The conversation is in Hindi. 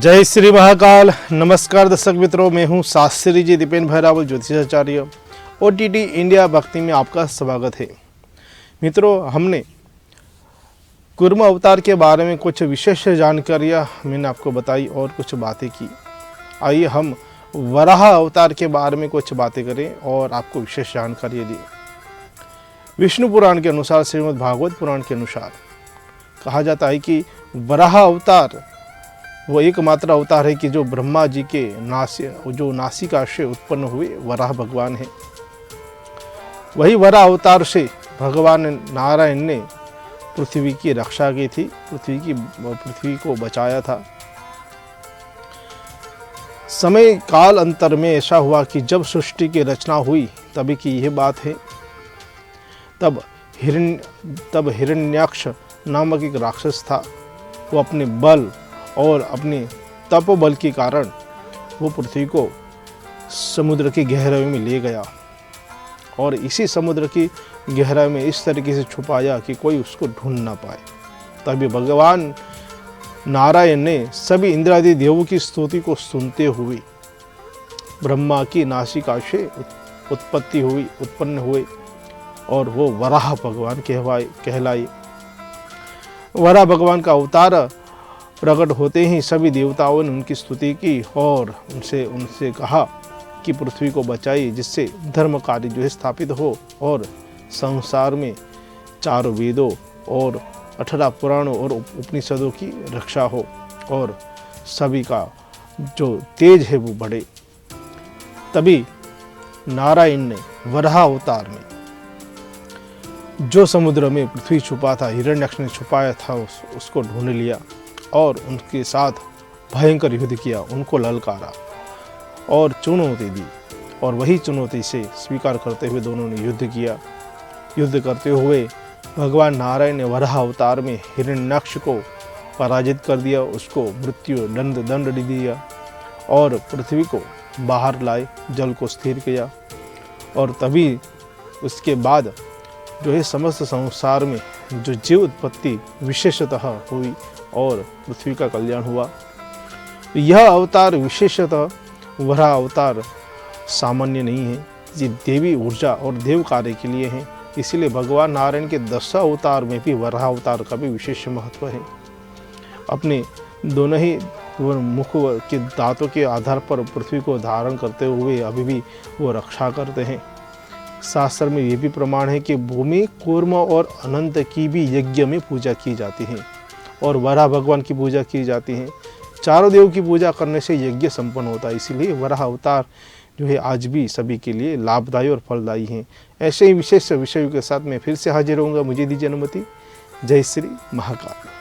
जय श्री महाकाल। नमस्कार दर्शक मित्रों, मैं हूं शास्त्री जी दीपेन भाई रावल, ज्योतिषाचार्य। ओटीटी इंडिया भक्ति में आपका स्वागत है। मित्रों, हमने कूर्म अवतार के बारे में कुछ विशेष जानकारियां मैंने आपको बताई और कुछ बातें की। आइए हम वराह अवतार के बारे में कुछ बातें करें और आपको विशेष जानकारी दी। विष्णु पुराण के अनुसार, श्रीमद् भागवत पुराण के अनुसार कहा जाता है कि वराह अवतार वो एकमात्र अवतार है कि जो ब्रह्मा जी के नासिका से उत्पन्न हुए वराह भगवान है। वही वराह अवतार से भगवान नारायण ने पृथ्वी की रक्षा की थी, पृथ्वी को बचाया था। समय काल अंतर में ऐसा हुआ कि जब सृष्टि की रचना हुई तभी की यह बात है। तब हिरण्याक्ष नामक एक राक्षस था। वो अपने बल और अपने तपोबल के कारण वो पृथ्वी को समुद्र की गहराई में ले गया और इसी समुद्र की गहराई में इस तरीके से छुपाया कि कोई उसको ढूंढ ना पाए। तभी भगवान नारायण ने सभी इंद्रादि देवों की स्तुति को सुनते हुए ब्रह्मा की नासिका से उत्पन्न हुए और वो वराह भगवान कहलाए। वराह भगवान का अवतार प्रकट होते ही सभी देवताओं ने उनकी स्तुति की और उनसे कहा कि पृथ्वी को बचाइए, जिससे धर्म कार्य जो है स्थापित हो और संसार में 4 वेदों और 18 पुराणों और उपनिषदों की रक्षा हो और सभी का जो तेज है वो बढ़े। तभी नारायण ने वराह अवतार में जो समुद्र में पृथ्वी छुपा था, हिरण्याक्ष ने छुपाया था, उसको ढूंढ लिया और उनके साथ भयंकर युद्ध किया, उनको ललकारा और चुनौती दी। और वही चुनौती से स्वीकार करते हुए दोनों ने युद्ध किया। युद्ध करते हुए भगवान नारायण ने वराह अवतार में हिरण्याक्ष को पराजित कर दिया, उसको मृत्यु दंड दिया और पृथ्वी को बाहर लाए, जल को स्थिर किया। और तभी उसके बाद जो है समस्त संसार में जो जीव उत्पत्ति विशेषतः हुई और पृथ्वी का कल्याण हुआ। यह अवतार विशेषतः वराह अवतार सामान्य नहीं है, ये देवी ऊर्जा और देव कार्य के लिए है। इसीलिए भगवान नारायण के 10 अवतार में भी वराह अवतार का भी विशेष महत्व है। अपने दोनों ही मुख के दांतों के आधार पर पृथ्वी को धारण करते हुए अभी भी वो रक्षा करते हैं। शास्त्र में ये भी प्रमाण है कि भूमि, कूर्म और अनंत की भी यज्ञ में पूजा की जाती है और वराह भगवान की पूजा की जाती है। चारों देव की पूजा करने से यज्ञ संपन्न होता है। इसीलिए वराह अवतार जो है आज भी सभी के लिए लाभदायी और फलदायी हैं। ऐसे ही विशेष विषयों के साथ मैं फिर से हाजिर होऊंगा। मुझे दीजिए अनुमति। जय श्री महाकाल।